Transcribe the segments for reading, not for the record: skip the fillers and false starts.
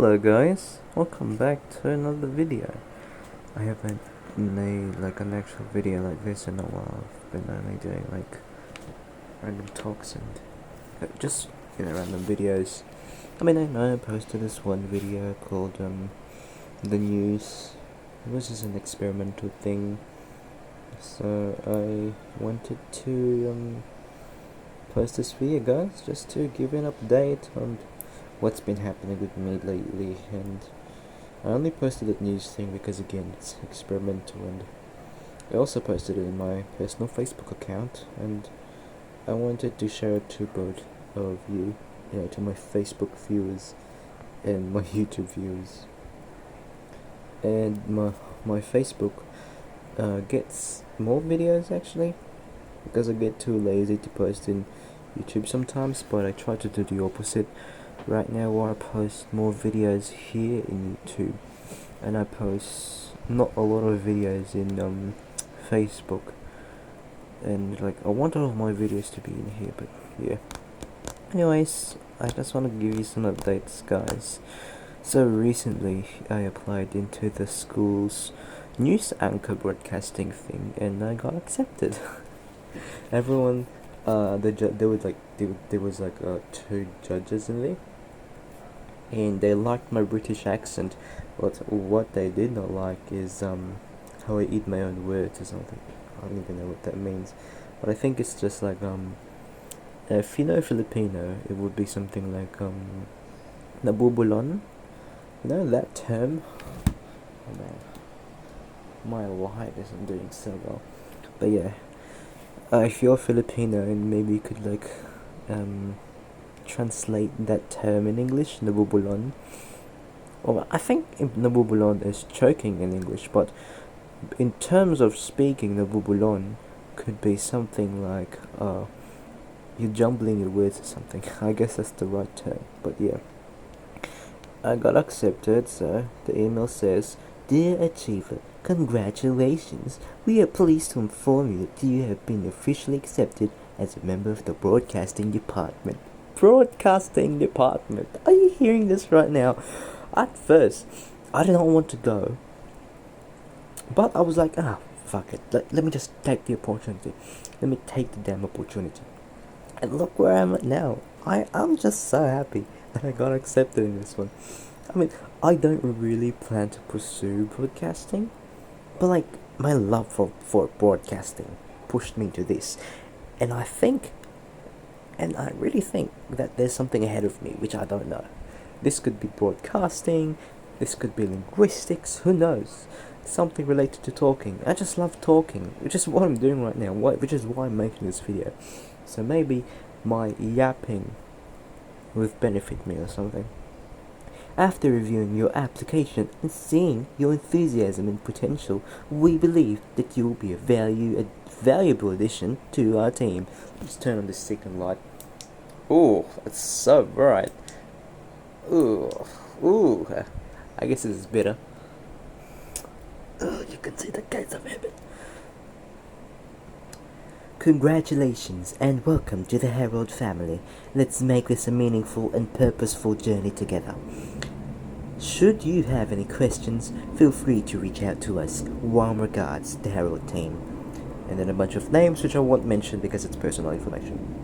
Hello guys, welcome back to another video. I haven't made like an actual video like this in a while. I've been only doing like random talks and just random videos. I mean, I know I posted this one video called the news. It was just an experimental thing, so I wanted to post this video, guys, just to give you an update on what's been happening with me lately. And I only posted that news thing because, again, it's experimental, and I also posted it in my personal Facebook account, and I wanted to share it to both of you, to my Facebook viewers and my YouTube viewers. And my Facebook gets more videos actually, because I get too lazy to post in YouTube sometimes, but I try to do the opposite. Right now, I post more videos here in YouTube, and I post not a lot of videos in Facebook. And like, I want all of my videos to be in here, but yeah. Anyways, I just want to give you some updates, guys. So recently, I applied into the school's news anchor broadcasting thing, and I got accepted. Everyone, there was like two judges in there, and they liked my British accent. But what they did not like is how I eat my own words or something. I don't even know what that means, but I think it's just like if you know Filipino, it would be something like nabubulon. You know that term? Oh man, my light isn't doing so well. But yeah, if you're Filipino, and maybe you could like translate that term in English, nabubulon. Well, I think nabubulon is choking in English, but in terms of speaking, nabubulon could be something like you're jumbling your words or something. I guess that's the right term, but yeah. I got accepted, so the email says, "Dear Achiever, congratulations. We are pleased to inform you that you have been officially accepted as a member of the Broadcasting Department." Broadcasting Department. Are you hearing this right now? At first, I did not want to go, but I was like, fuck it. Let me just take the opportunity. Let me take the damn opportunity. And look where I'm at now. I'm just so happy that I got accepted in this one. I mean, I don't really plan to pursue broadcasting, but like, my love for broadcasting pushed me to this. And I really think that there's something ahead of me, which I don't know. This could be broadcasting, this could be linguistics, who knows? Something related to talking. I just love talking, which is what I'm doing right now, which is why I'm making this video. So maybe my yapping would benefit me or something. After reviewing your application and seeing your enthusiasm and potential, we believe that you will be a valuable addition to our team. Let's turn on the second light. Ooh, it's so bright. Ooh, I guess this is better. You can see the gates of heaven. Congratulations and welcome to the Herald family. Let's make this a meaningful and purposeful journey together. Should you have any questions, feel free to reach out to us. Warm regards, the Herald team. And then a bunch of names which I won't mention because it's personal information.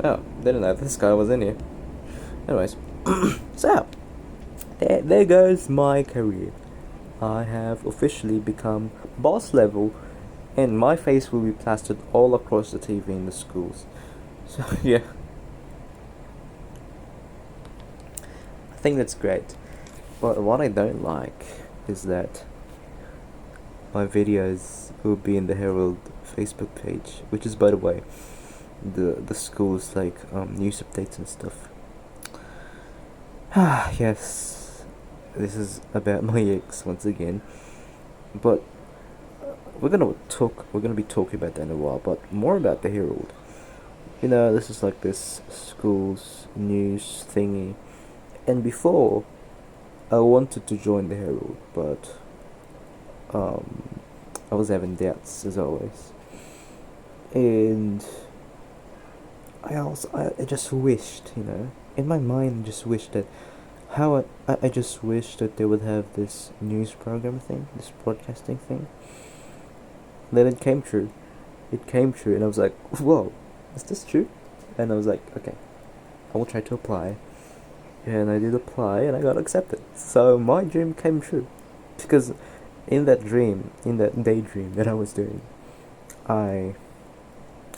Oh, didn't know this guy was in here. Anyways, so there goes my career. I have officially become boss level, and my face will be plastered all across the TV in the schools. So yeah, I think that's great. But what I don't like is that my videos will be in the Herald Facebook page, which is, by the way, the school's like news updates and stuff. Yes, this is about my ex once again, but we're gonna be talking about that in a while, but more about the Herald. This is like this school's news thingy, and before I wanted to join the Herald, but I was having doubts as always, and I just wished, in my mind, just wish that I just wish that they would have this news program thing, this broadcasting thing. Then it came true. It came true, and I was like, whoa, is this true? And I was like, okay, I will try to apply. And I did apply, and I got accepted. So my dream came true. Because in that dream, in that daydream that I was doing, I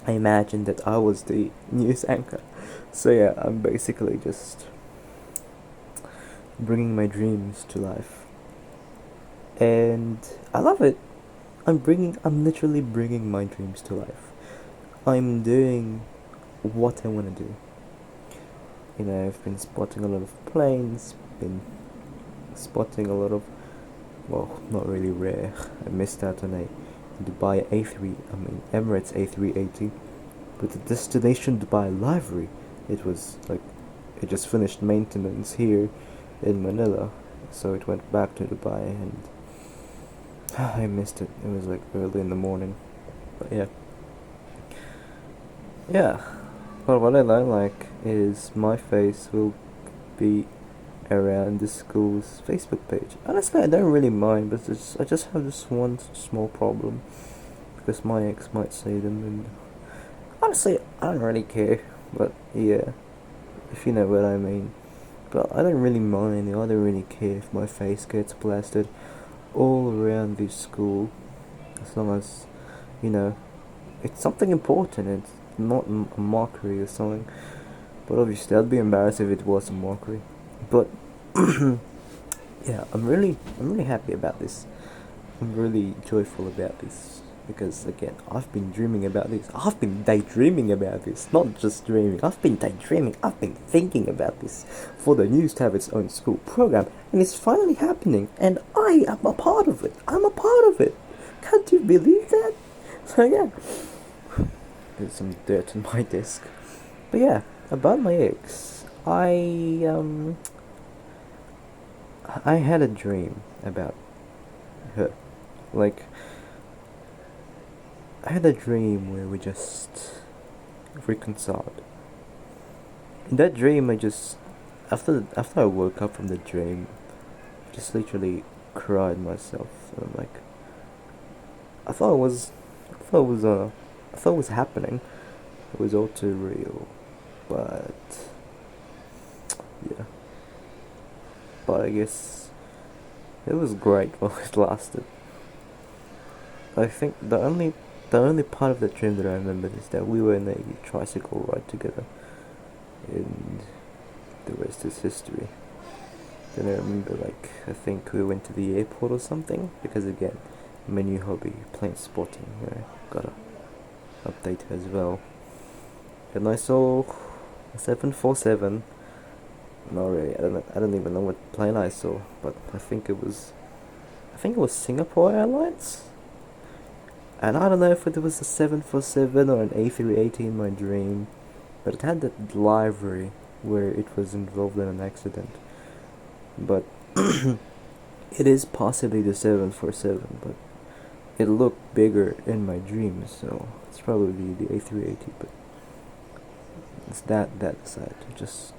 imagined that I was the news anchor. So yeah, I'm basically just bringing my dreams to life. And I love it. I'm literally bringing my dreams to life. I'm doing what I want to do. You know, I've been spotting a lot of planes, been spotting a lot of, well, not really rare. I missed out on a Emirates A380, but the destination Dubai livery, it was like, it just finished maintenance here in Manila, so it went back to Dubai, and I missed it. It was like early in the morning, but yeah. But what I don't like is my face will be around the school's Facebook page. Honestly, I don't really mind, but I just have this one small problem, because my ex might see them, and honestly, I don't really care. But yeah, if you know what I mean. But I don't really mind. I don't really care if my face gets blasted all around this school, as long as, you know, it's something important. It's not a mockery or something. But obviously, I'd be embarrassed if it was a mockery. But yeah, I'm really happy about this. I'm really joyful about this, because again, I've been dreaming about this. I've been daydreaming about this, not just dreaming. I've been daydreaming. I've been thinking about this for the news to have its own school program, and it's finally happening. And I am a part of it. I'm a part of it. Can't you believe that? So yeah, there's some dirt on my desk. But yeah, about my ex, I had a dream about her. Like, I had a dream where we just reconciled. In that dream, I just, after I woke up from the dream, I just literally cried myself. And I'm like, I thought it was happening. It was all too real, but yeah. But I guess it was great while it lasted. I think the only part of the dream that I remember is that we were in a tricycle ride together, and the rest is history. Then I remember, like, I think we went to the airport or something, because again, my new hobby, plane spotting, gotta update as well. And I saw a 747. Not really. I don't even know what plane I saw, but I think it was Singapore Airlines. And I don't know if it was a 747 or an A380 in my dream, but it had that livery where it was involved in an accident. But it is possibly the 747, but it looked bigger in my dreams, so it's probably the A380. But it's that aside. Just,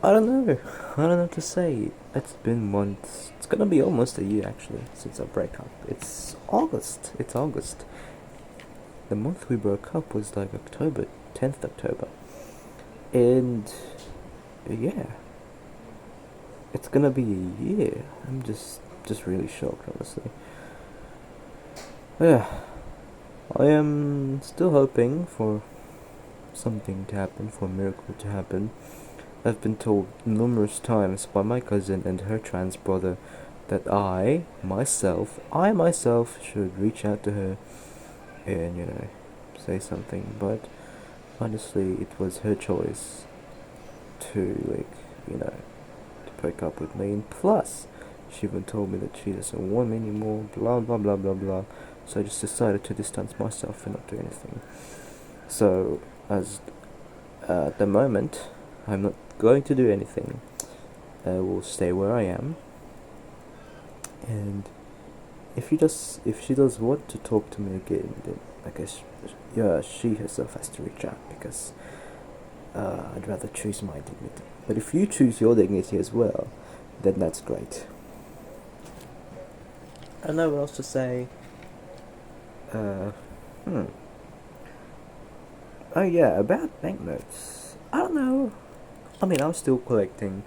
I don't know. I don't know what to say. It's been months. It's gonna be almost a year actually since our breakup. It's August. The month we broke up was like October, 10th October. And yeah, it's gonna be a year. I'm just really shocked, honestly. Yeah, I am still hoping for something to happen, for a miracle to happen. I've been told numerous times by my cousin and her trans brother that I myself should reach out to her and, say something, but honestly, it was her choice to, to break up with me, and plus, she even told me that she doesn't want me anymore, blah blah blah blah blah, so I just decided to distance myself and not do anything. So, at the moment, I'm not going to do anything. I will stay where I am, and if she does want to talk to me again, then I guess she herself has to reach out, because I'd rather choose my dignity. But if you choose your dignity as well, then that's great. I don't know what else to say. Oh yeah, about banknotes. I don't know. I mean, I'm still collecting.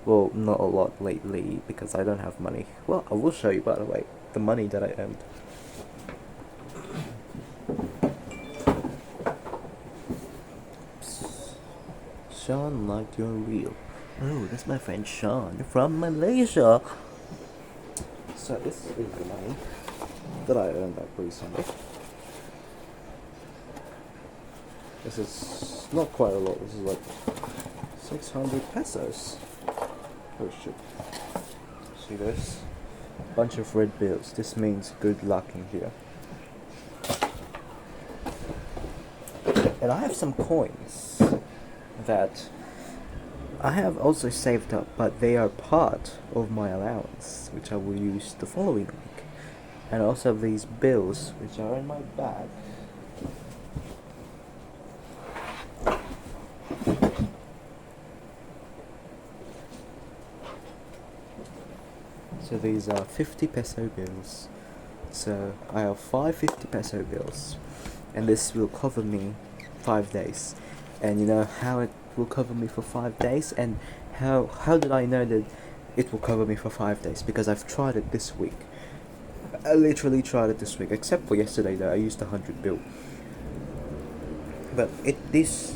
Well, not a lot lately because I don't have money. Well, I will show you, by the way, the money that I earned. Sean liked your reel. Oh, that's my friend Sean from Malaysia. So this is the money that I earned like recently. This is not quite a lot. This is like 600 pesos. Oh shit. See this? Bunch of red bills. This means good luck in here. And I have some coins that I have also saved up, but they are part of my allowance, which I will use the following week. And also these bills, which are in my bag. So these are 50 peso bills. So I have 5 50 peso bills, and this will cover me 5 days. And you know how it will cover me for 5 days, and how did I know that it will cover me for 5 days? Because I've tried it this week. I literally tried it this week, except for yesterday though. I used 100 bill. But these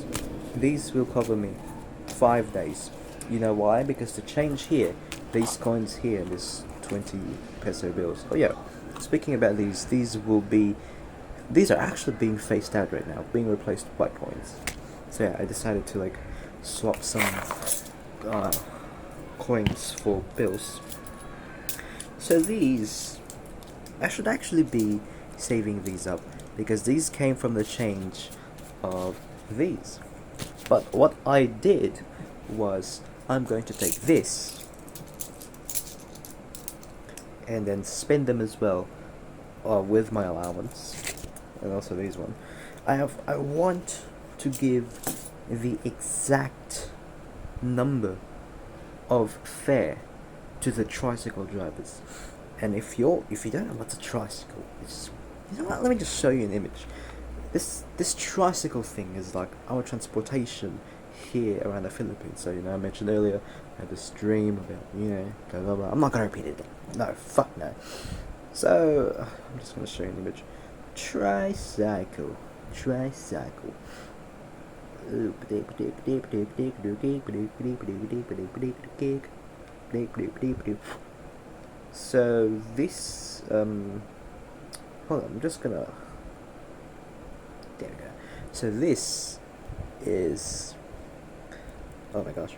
will cover me 5 days. You know why? Because the change here, these coins here, this 20 peso bills. Oh yeah, speaking about these are actually being phased out right now, being replaced by coins. So yeah, I decided to like swap some coins for bills. So these, I should actually be saving these up because these came from the change of these. But what I did was I'm going to take this and then spend them as well with my allowance, and also these one. I want to give the exact number of fare to the tricycle drivers. And if you don't know what's a tricycle, you know what? Let me just show you an image. This tricycle thing is like our transportation here around the Philippines. So I mentioned earlier I had this dream about blah blah blah. I'm not gonna repeat it. No, fuck no. So I'm just gonna show you an image. Tricycle. So this hold on, I'm just gonna, there we go. So this is, oh my gosh,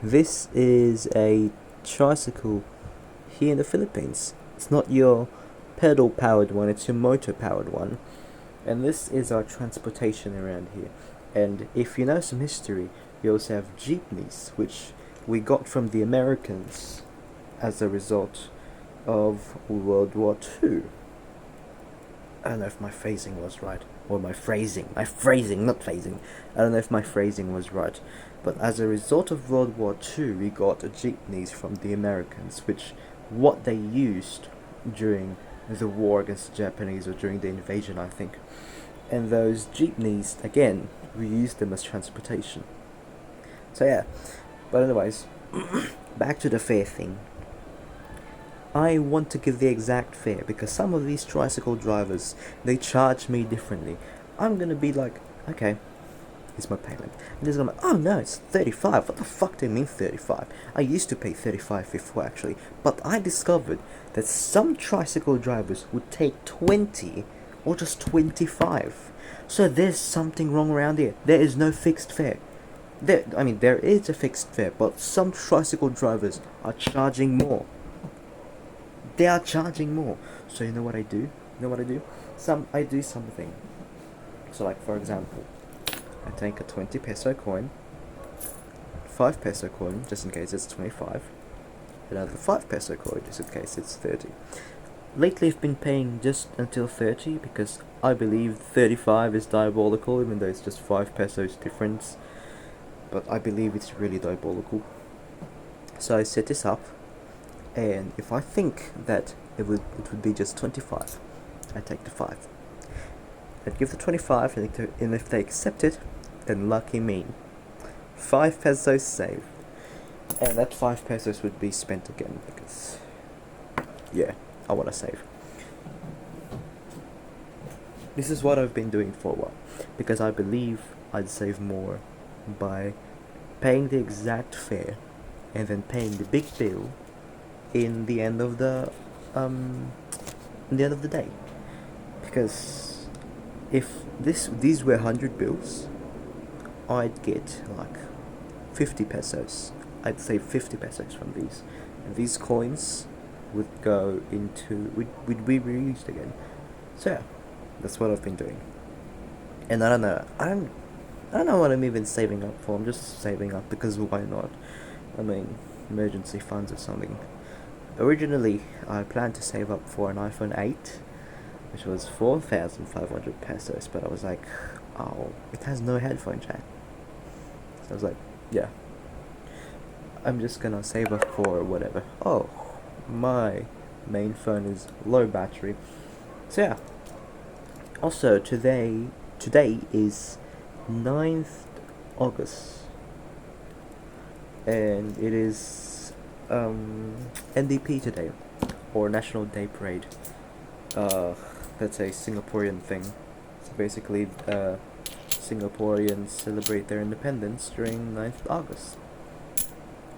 this is a tricycle here in the Philippines. It's not your pedal powered one, it's your motor powered one. And this is our transportation around here. And if you know some history, we also have jeepneys, which we got from the Americans as a result of World War II. I don't know if my phrasing was right, or my phrasing, not phasing. I don't know if my phrasing was right, but as a result of World War II, we got jeepneys from the Americans, which what they used during the war against the Japanese, or during the invasion, I think. And those jeepneys, again, we used them as transportation. So yeah, but anyways, back to the fare thing. I want to give the exact fare because some of these tricycle drivers, they charge me differently. I'm gonna be like, okay, here's my payment. And they're gonna be like, oh no, it's 35. What the fuck do you mean 35? I used to pay 35 before actually, but I discovered that some tricycle drivers would take 20 or just 25. So there's something wrong around here. There is no fixed fare. There is a fixed fare, but some tricycle drivers are charging more. They are charging more. So you know what I do? I do something. So like for example, I take a 20 peso coin, 5 peso coin, just in case it's 25, another 5 peso coin, just in case it's 30. Lately I've been paying just until 30 because I believe 35 is diabolical, even though it's just 5 pesos difference. but I believe it's really diabolical. So I set this up, and if I think that it would be just 25, I take the 5. I'd give the 25, and if they accept it, then lucky me. 5 pesos saved. And that 5 pesos would be spent again, because, yeah, I want to save. This is what I've been doing for a while, because I believe I'd save more by paying the exact fare, and then paying the big bill in the end of the day. Because if these were 100 bills, I'd get like 50 pesos. I'd save 50 pesos from these, and these coins would go into would be reused again. So yeah, that's what I've been doing. And I don't know, I don't know what I'm even saving up for. I'm just saving up because why not? I mean, emergency funds or something. Originally, I planned to save up for an iPhone 8, which was 4,500 pesos, but I was like, oh, it has no headphone jack. So I was like, yeah, I'm just gonna save up for whatever. Oh, my main phone is low battery. So yeah. Also, today is 9th August, and it is NDP today, or National Day Parade. That's a Singaporean thing. So basically, Singaporeans celebrate their independence during 9th August.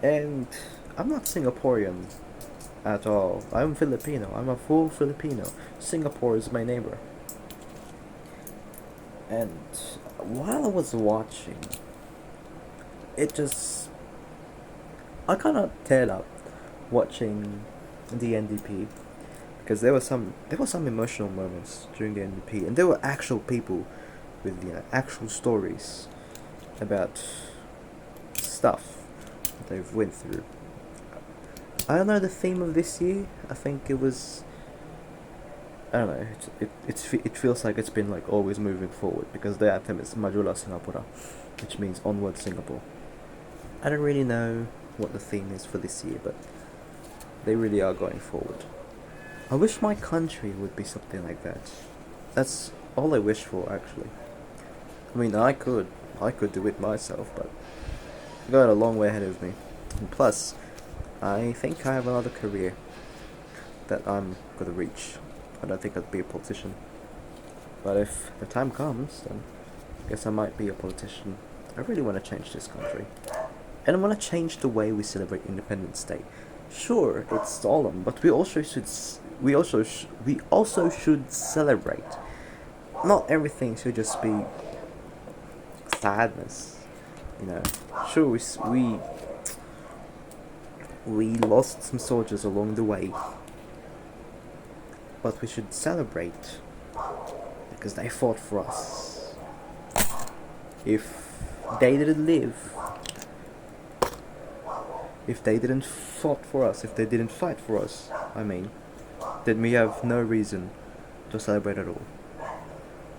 And I'm not Singaporean at all. I'm Filipino. I'm a full Filipino. Singapore is my neighbor. And while I was watching, I kind of teared up watching the NDP, because there were some emotional moments during the NDP, and there were actual people with actual stories about stuff they've went through. I don't know the theme of this year. I think it was, I don't know. It feels like it's been like always moving forward, because the anthem is Majulah Singapura, which means onward Singapore. I don't really know what the theme is for this year, but they really are going forward. I wish my country would be something like that. That's all I wish for, actually. I mean, I could do it myself, but I got a long way ahead of me. And plus, I think I have another career that I'm gonna reach. I don't think I'd be a politician. But if the time comes, then I guess I might be a politician. I really want to change this country. And I want to change the way we celebrate Independence Day. Sure, it's solemn, but we also should celebrate. Not everything should just be sadness. Sure, we lost some soldiers along the way, but we should celebrate because they fought for us. If they didn't live, if they didn't fought for us, if they didn't fight for us, then we have no reason to celebrate at all.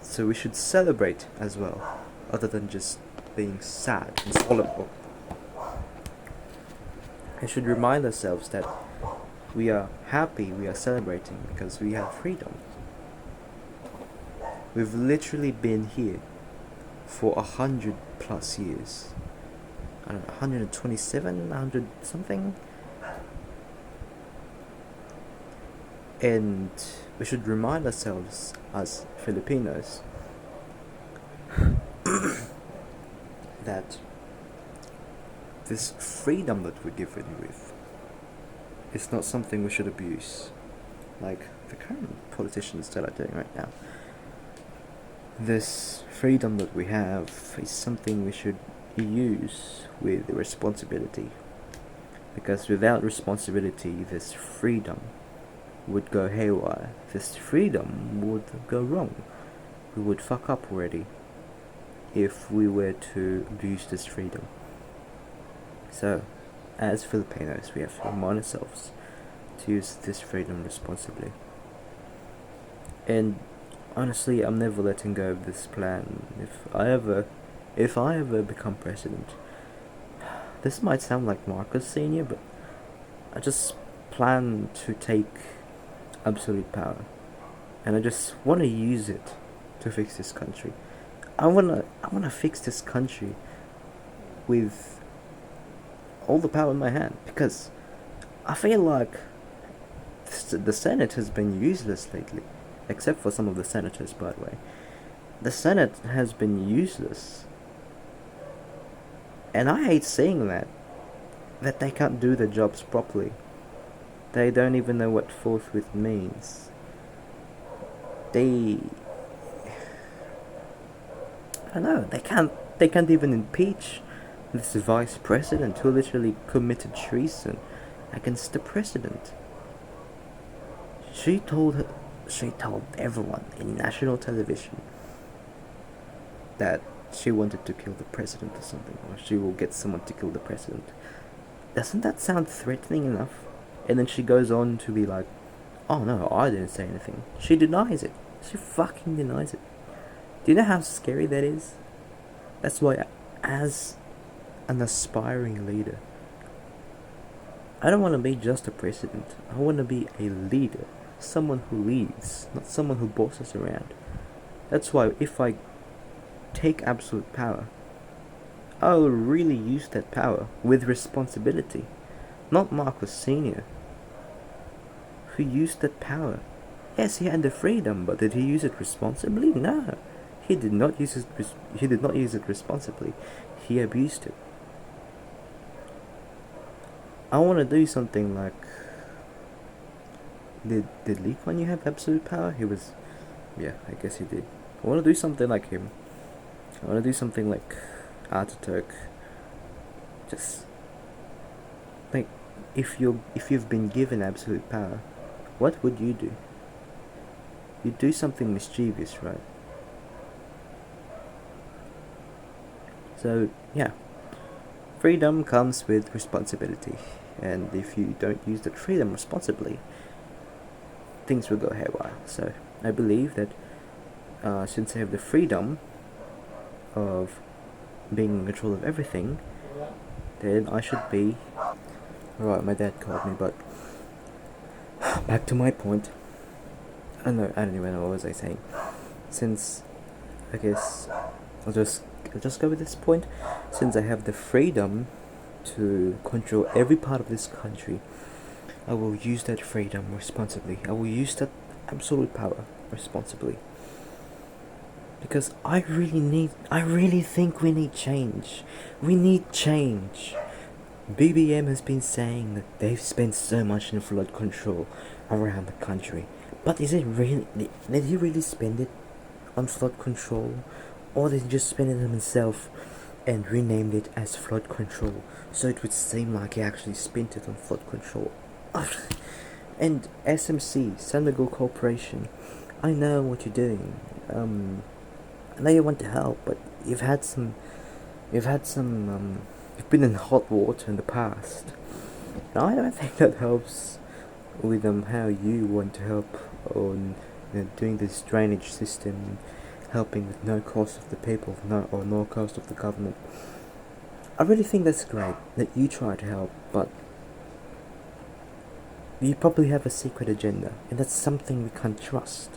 So we should celebrate as well, other than just being sad and solemn. We should remind ourselves that we are happy, we are celebrating because we have freedom. We've literally been here for 100+ years. I don't know, 127, 100 something. And we should remind ourselves as Filipinos that this freedom that we're given with is not something we should abuse, like the current politicians that are doing right now. This freedom that we have is something we should use with responsibility, because without responsibility, this freedom would go haywire. This freedom would go wrong. We would fuck up already if we were to abuse this freedom. So, as Filipinos, we have to remind ourselves to use this freedom responsibly. And honestly, I'm never letting go of this plan. If I ever become president, this might sound like Marcus Senior, but I just plan to take absolute power, and I just want to use it to fix this country. I wanna fix this country with all the power in my hand, because I feel like the Senate has been useless lately, except for some of the senators, by the way. The Senate has been useless, and I hate saying that they can't do their jobs properly. They don't even know what forthwith means. I don't know, they can't even impeach this vice president who literally committed treason against the president. She told everyone in national television that she wanted to kill the president or something, or she will get someone to kill the president. Doesn't that sound threatening enough? And then she goes on to be like, oh no, I didn't say anything. She denies it. She fucking denies it. Do you know how scary that is? That's why, as an aspiring leader, I don't want to be just a president. I want to be a leader. Someone who leads, not someone who bosses around. That's why if I take absolute power, I'll really use that power with responsibility. Not Marcus Senior, who used that power. Yes, he had the freedom, but did he use it responsibly? No, he did not use it. He did not use it responsibly. He abused it. I want to do something like. Did Lee Kuan Yew have absolute power? He was. Yeah, I guess he did. I want to do something like him. I want to do something like Ataturk. Just like if you've been given absolute power, what would you do? You'd do something mischievous, right? So yeah, freedom comes with responsibility, and if you don't use that freedom responsibly, things will go haywire. So I believe that since I have the freedom of being in control of everything, then I should be. Right, my dad called me, but back to my point. I don't even know what was I saying. Since I guess I'll just go with this point. Since I have the freedom to control every part of this country, I will use that freedom responsibly. I will use that absolute power responsibly. Because I really think we need change. We need change. BBM has been saying that they've spent so much in flood control around the country. But is it really, did he really spend it on flood control? Or did he just spend it on himself and renamed it as flood control, so it would seem like he actually spent it on flood control? And SMC, Senegal Corporation, I know what you're doing. I know you want to help, but you've been in hot water in the past. Now, I don't think that helps with how you want to help on doing this drainage system, helping with no cost of the people, no cost of the government. I really think that's great that you try to help, but you probably have a secret agenda, and that's something we can't trust.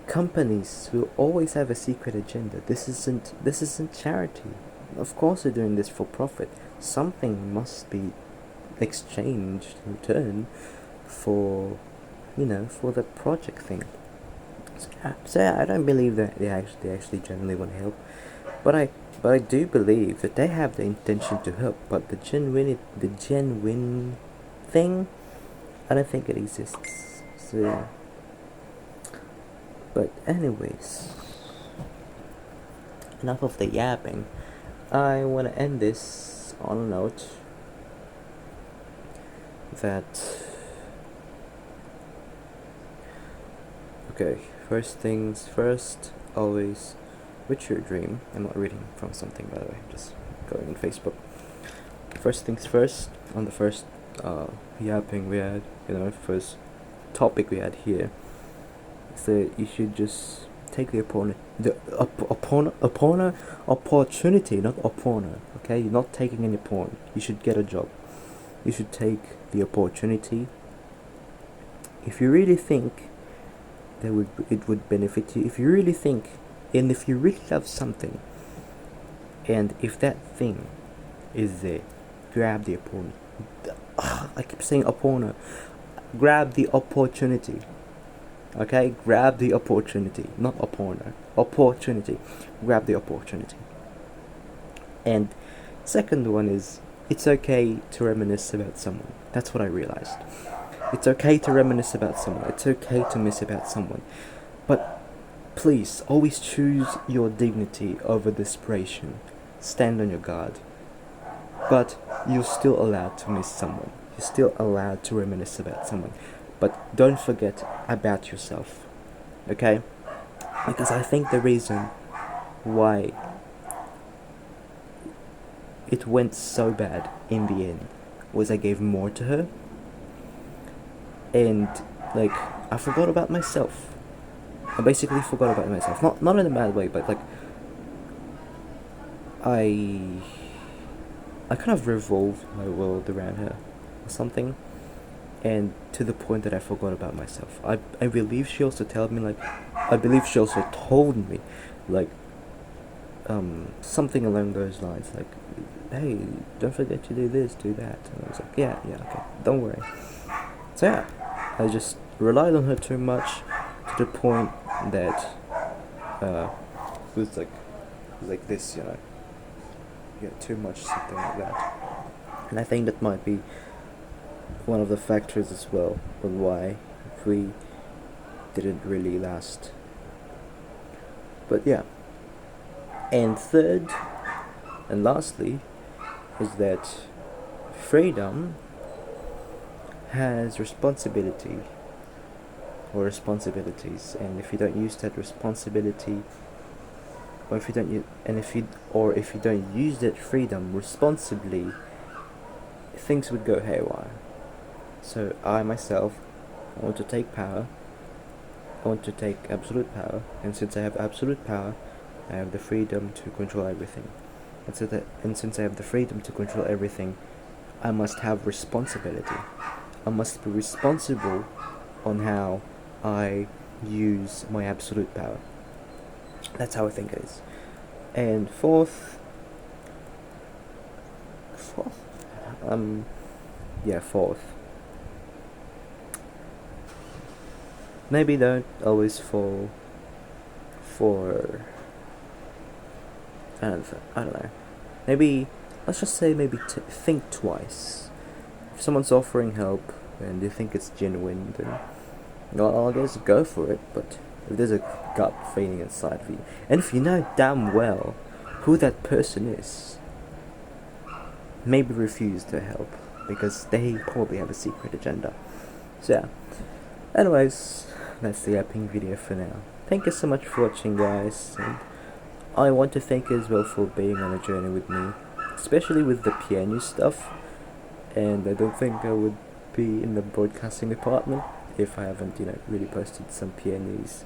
Companies will always have a secret agenda. This isn't charity. Of course they're doing this for profit. Something must be exchanged in return for the project thing. So I don't believe that they actually genuinely want to help, but I do believe that they have the intention to help. But the genuine thing, I don't think it exists. So, but anyways, enough of the yapping. I want to end this on a note that. Okay, first things first, always with your dream. I'm not reading from something, by the way, just going on Facebook. First things first, on the first yapping we had, first topic we had here, is that you should just take the The opportunity, not a porno. Okay, you're not taking any porn. You should get a job. You should take the opportunity. If you really think it would benefit you, if you really think, and if you really love something, and if that thing is there, grab the opportunity. I keep saying opportunity. Grab the opportunity. Okay, grab the opportunity, not a porno. Opportunity. Grab the opportunity. And second one is, it's okay to reminisce about someone. That's what I realized. It's okay to reminisce about someone. It's okay to miss about someone. But please, always choose your dignity over desperation. Stand on your guard. But you're still allowed to miss someone. You're still allowed to reminisce about someone. But don't forget about yourself. Okay? Because I think the reason why it went so bad in the end was I gave more to her. And, like, I forgot about myself. I basically forgot about myself. Not in a bad way, but, like, I kind of revolved my world around her or something, and to the point that I forgot about myself. I believe she also told me, like, something along those lines, like, hey, don't forget to do this, do that. And I was like, yeah, okay, don't worry. So yeah, I just relied on her too much, to the point that it was like this, yeah, too much, something like that. And I think that might be one of the factors as well on why we didn't really last. But yeah. And third and lastly is that freedom has responsibility or responsibilities, and if you don't use that responsibility, or if you don't use that freedom responsibly, things would go haywire. So I myself want to take power. I want to take absolute power, and since I have absolute power, I have the freedom to control everything. And since I have the freedom to control everything, I must have responsibility. I must be responsible on how I use my absolute power. That's how I think it is. And fourth, maybe don't always fall for, I don't know. Maybe, let's just say, think twice. If someone's offering help and you think it's genuine, then, well, I guess go for it. But if there's a gut feeling inside of you, and if you know damn well who that person is, maybe refuse to help, because they probably have a secret agenda. So yeah. Anyways, that's the yapping video for now. Thank you so much for watching, guys, and I want to thank you as well for being on a journey with me, especially with the piano stuff. And I don't think I would be in the broadcasting department if I haven't, really posted some pianos.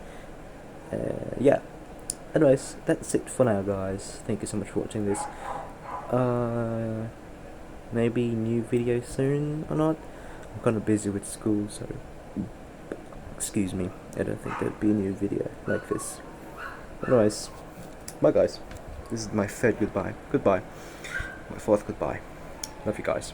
Yeah. Anyways, that's it for now, guys. Thank you so much for watching this. Maybe new video soon or not. I'm kind of busy with school, so excuse me. I don't think there'd be a new video like this. Anyways, bye, guys. This is my third goodbye. My fourth goodbye. Love you guys.